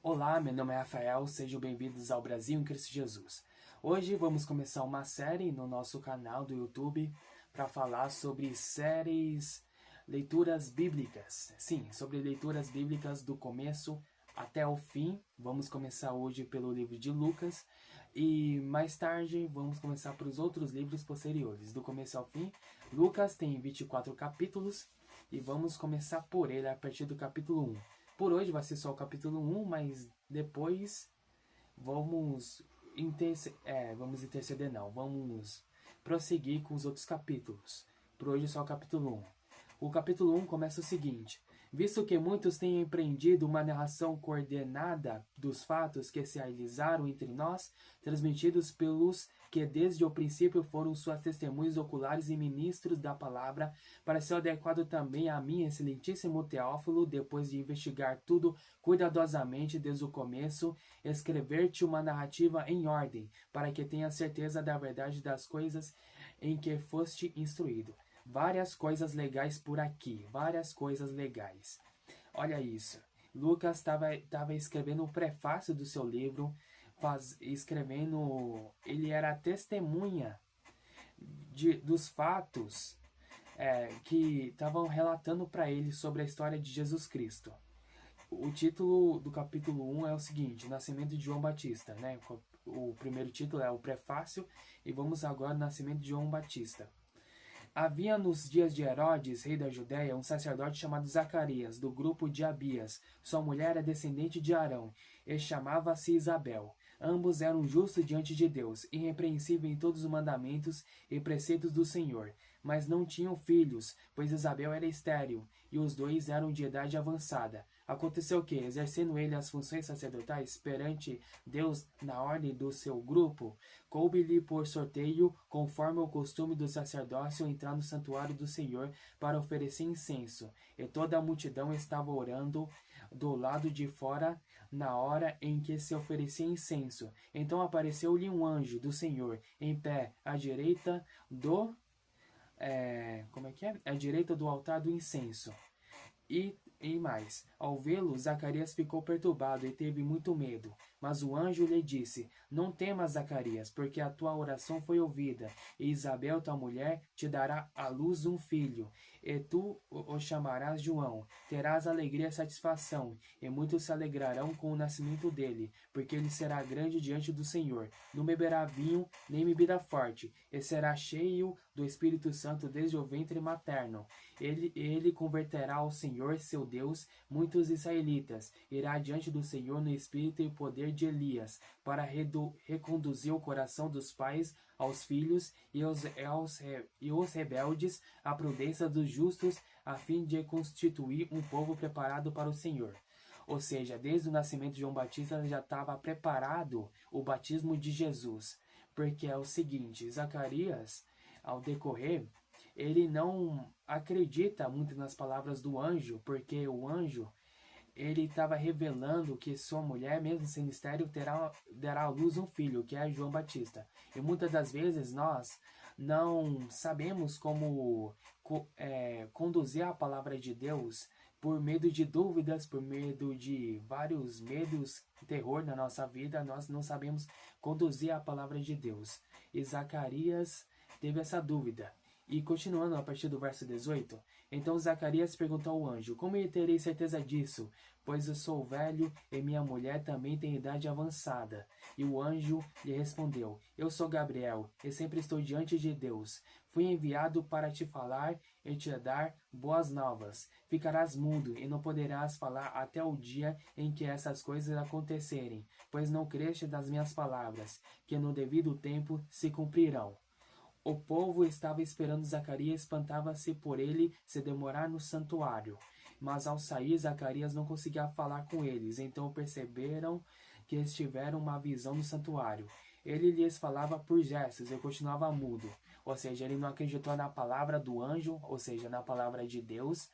Olá, meu nome é Rafael, sejam bem-vindos ao Brasil em Cristo Jesus. Hoje vamos começar uma série no nosso canal do YouTube para falar sobre leituras bíblicas. Sim, sobre leituras bíblicas do começo até o fim. Vamos começar hoje pelo livro de Lucas e mais tarde vamos começar para os outros livros posteriores, do começo ao fim. Lucas tem 24 capítulos e vamos começar por ele a partir do capítulo 1. Por hoje vai ser só o capítulo 1, mas depois vamos prosseguir com os outros capítulos. Por hoje só o capítulo 1. O capítulo 1 começa o seguinte: visto que muitos têm empreendido uma narração coordenada dos fatos que se realizaram entre nós, transmitidos pelos que desde o princípio foram suas testemunhas oculares e ministros da palavra, pareceu adequado também a mim, excelentíssimo Teófilo, depois de investigar tudo cuidadosamente desde o começo, escrever-te uma narrativa em ordem, para que tenhas certeza da verdade das coisas em que foste instruído. Várias coisas legais por aqui, várias coisas legais. Olha isso. Lucas estava escrevendo o prefácio do seu livro, ele era a testemunha dos fatos que estavam relatando para ele sobre a história de Jesus Cristo. O título do capítulo 1 é o seguinte: Nascimento de João Batista, né? O primeiro título é o prefácio e vamos agora ao nascimento de João Batista. Havia nos dias de Herodes, rei da Judéia, um sacerdote chamado Zacarias, do grupo de Abias. Sua mulher era descendente de Arão, e chamava-se Isabel. Ambos eram justos diante de Deus, irrepreensíveis em todos os mandamentos e preceitos do Senhor. Mas não tinham filhos, pois Isabel era estéril, e os dois eram de idade avançada. Aconteceu que, exercendo ele as funções sacerdotais perante Deus na ordem do seu grupo, coube-lhe por sorteio, conforme o costume do sacerdócio, entrar no santuário do Senhor para oferecer incenso. E toda a multidão estava orando do lado de fora na hora em que se oferecia incenso. Então apareceu-lhe um anjo do Senhor, em pé, à direita à direita do altar do incenso. E mais, ao vê-lo, Zacarias ficou perturbado e teve muito medo. Mas o anjo lhe disse: Não temas, Zacarias, porque a tua oração foi ouvida, e Isabel, tua mulher, te dará à luz um filho, e tu o chamarás João. Terás alegria e satisfação, e muitos se alegrarão com o nascimento dele, porque ele será grande diante do Senhor. Não beberá vinho, nem bebida forte, e será cheio do Espírito Santo desde o ventre materno. Ele converterá ao Senhor, seu Deus, muitos israelitas. Irá diante do Senhor no espírito e poder de Elias, para reconduzir o coração dos pais aos filhos e os rebeldes à prudência dos justos, a fim de constituir um povo preparado para o Senhor. Ou seja, desde o nascimento de João Batista já estava preparado o batismo de Jesus. Porque é o seguinte: Zacarias, ao decorrer, ele não acredita muito nas palavras do anjo, porque o anjo ele estava revelando que sua mulher, mesmo sendo estéril, dará à luz um filho, que é João Batista. E muitas das vezes nós não sabemos como conduzir a palavra de Deus por medo de dúvidas, por medo de vários medos, terror na nossa vida, nós não sabemos conduzir a palavra de Deus. E Zacarias teve essa dúvida. E continuando a partir do verso 18, então Zacarias perguntou ao anjo: Como eu terei certeza disso? Pois eu sou velho e minha mulher também tem idade avançada. E o anjo lhe respondeu: Eu sou Gabriel e sempre estou diante de Deus. Fui enviado para te falar e te dar boas novas. Ficarás mudo e não poderás falar até o dia em que essas coisas acontecerem, pois não creste das minhas palavras, que no devido tempo se cumprirão. O povo estava esperando Zacarias e espantava-se por ele se demorar no santuário. Mas ao sair, Zacarias não conseguia falar com eles. Então perceberam que eles tiveram uma visão no santuário. Ele lhes falava por gestos e continuava mudo. Ou seja, ele não acreditou na palavra do anjo, ou seja, na palavra de Deus,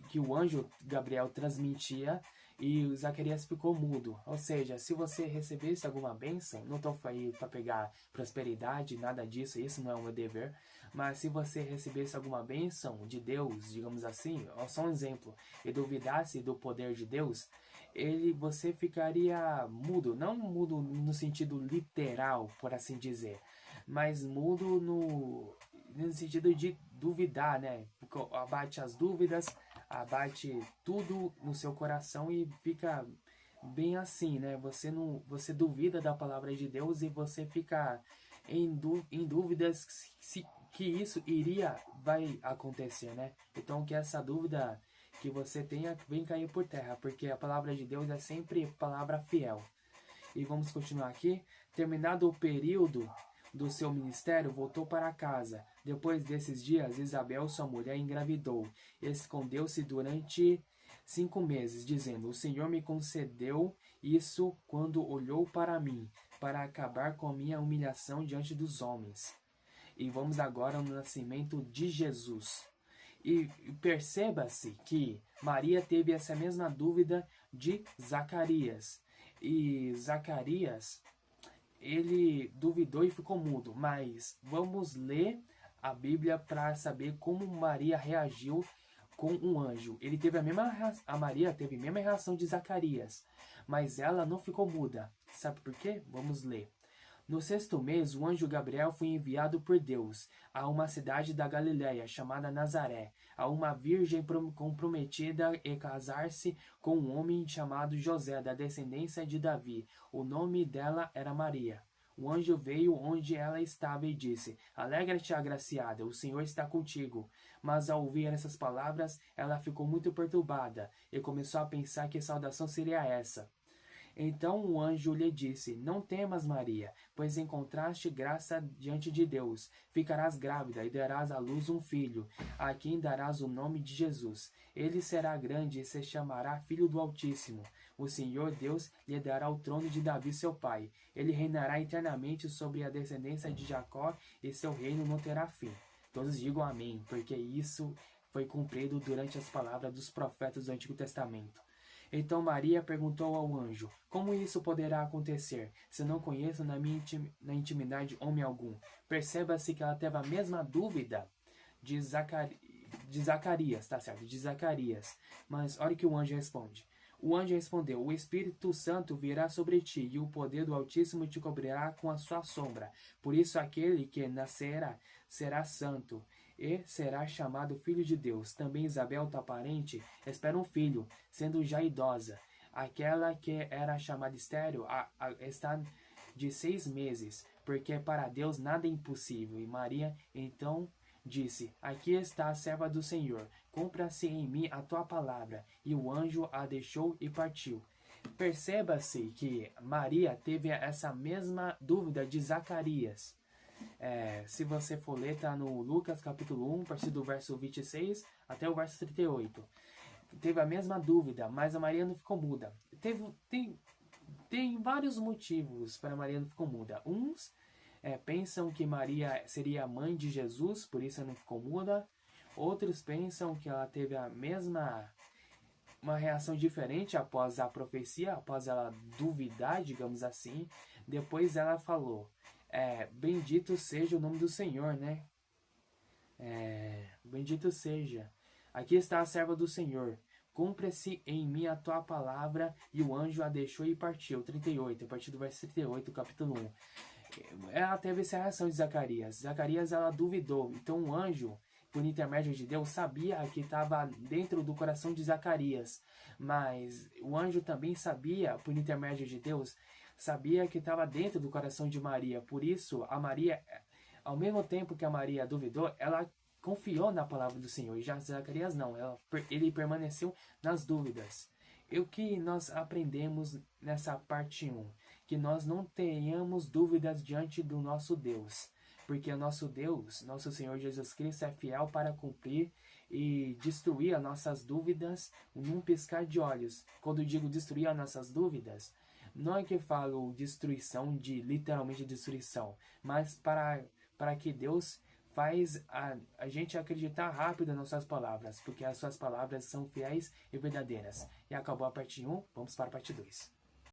que o anjo Gabriel transmitia, e o Zacarias ficou mudo. Ou seja, se você recebesse alguma bênção, não estou aí para pegar prosperidade, nada disso, isso não é o meu dever, mas se você recebesse alguma bênção de Deus, digamos assim, só um exemplo, e duvidasse do poder de Deus, você ficaria mudo, não mudo no sentido literal, por assim dizer, mas mudo no sentido de duvidar, né? Porque abate as dúvidas, abate tudo no seu coração e fica bem assim, né? Você duvida da palavra de Deus e você fica em dúvidas que isso vai acontecer, né? Então que essa dúvida que você tenha vem cair por terra, porque a palavra de Deus é sempre palavra fiel. E vamos continuar aqui. Terminado o período do seu ministério, voltou para casa. Depois desses dias, Isabel, sua mulher, engravidou. Escondeu-se durante 5 meses, dizendo: O Senhor me concedeu isso quando olhou para mim, para acabar com a minha humilhação diante dos homens. E vamos agora no nascimento de Jesus. E perceba-se que Maria teve essa mesma dúvida de Zacarias. E Zacarias, ele duvidou e ficou mudo. Mas vamos ler a Bíblia para saber como Maria reagiu com um anjo. A Maria teve a mesma reação de Zacarias, mas ela não ficou muda. Sabe por quê? Vamos ler. No 6º mês, o anjo Gabriel foi enviado por Deus a uma cidade da Galiléia chamada Nazaré, a uma virgem comprometida a casar-se com um homem chamado José, da descendência de Davi. O nome dela era Maria. O anjo veio onde ela estava e disse: Alegra-te, agraciada, o Senhor está contigo. Mas ao ouvir essas palavras, ela ficou muito perturbada e começou a pensar que saudação seria essa. Então o anjo lhe disse: Não temas, Maria, pois encontraste graça diante de Deus. Ficarás grávida e darás à luz um filho, a quem darás o nome de Jesus. Ele será grande e se chamará Filho do Altíssimo. O Senhor Deus lhe dará o trono de Davi, seu pai. Ele reinará eternamente sobre a descendência de Jacó, e seu reino não terá fim. Todos digam amém, porque isso foi cumprido durante as palavras dos profetas do Antigo Testamento. Então Maria perguntou ao anjo: Como isso poderá acontecer, se não conheço na intimidade homem algum? Perceba-se que ela teve a mesma dúvida de Zacarias, tá certo? De Zacarias. Mas olha o que o anjo responde. O anjo respondeu: O Espírito Santo virá sobre ti, e o poder do Altíssimo te cobrirá com a sua sombra. Por isso aquele que nascerá será santo, e será chamado Filho de Deus. Também Isabel, tua parente, espera um filho, sendo já idosa. Aquela que era chamada estéril está de 6 meses, porque para Deus nada é impossível. E Maria então disse: Aqui está a serva do Senhor, cumpra-se em mim a tua palavra. E o anjo a deixou e partiu. Perceba-se que Maria teve essa mesma dúvida de Zacarias. Se você for ler, está no Lucas capítulo 1, a partir do verso 26 até o verso 38. Teve a mesma dúvida, mas a Maria não ficou muda. Tem vários motivos para Maria não ficou muda. Uns pensam que Maria seria a mãe de Jesus, por isso ela não ficou muda. Outros pensam que ela teve uma reação diferente após a profecia, após ela duvidar, digamos assim. Depois ela falou: bendito seja o nome do Senhor, né? Bendito seja. Aqui está a serva do Senhor. Cumpra-se em mim a tua palavra. E o anjo a deixou e partiu. 38, a partir do verso 38, capítulo 1. Ela teve essa reação de Zacarias. Zacarias, ela duvidou. Então o anjo, por intermédio de Deus, sabia que estava dentro do coração de Zacarias. Mas o anjo também sabia, por intermédio de Deus, sabia que estava dentro do coração de Maria. Por isso, a Maria, ao mesmo tempo que a Maria duvidou, ela confiou na palavra do Senhor. E já Zacarias não, ele permaneceu nas dúvidas. E o que nós aprendemos nessa parte 1? Que nós não tenhamos dúvidas diante do nosso Deus. Porque o nosso Deus, nosso Senhor Jesus Cristo, é fiel para cumprir e destruir as nossas dúvidas num piscar de olhos. Quando eu digo destruir as nossas dúvidas, não é que falo destruição de literalmente destruição, mas para que Deus faz a gente acreditar rápido nas suas palavras, porque as suas palavras são fiéis e verdadeiras. E acabou a parte 1, vamos para a parte 2.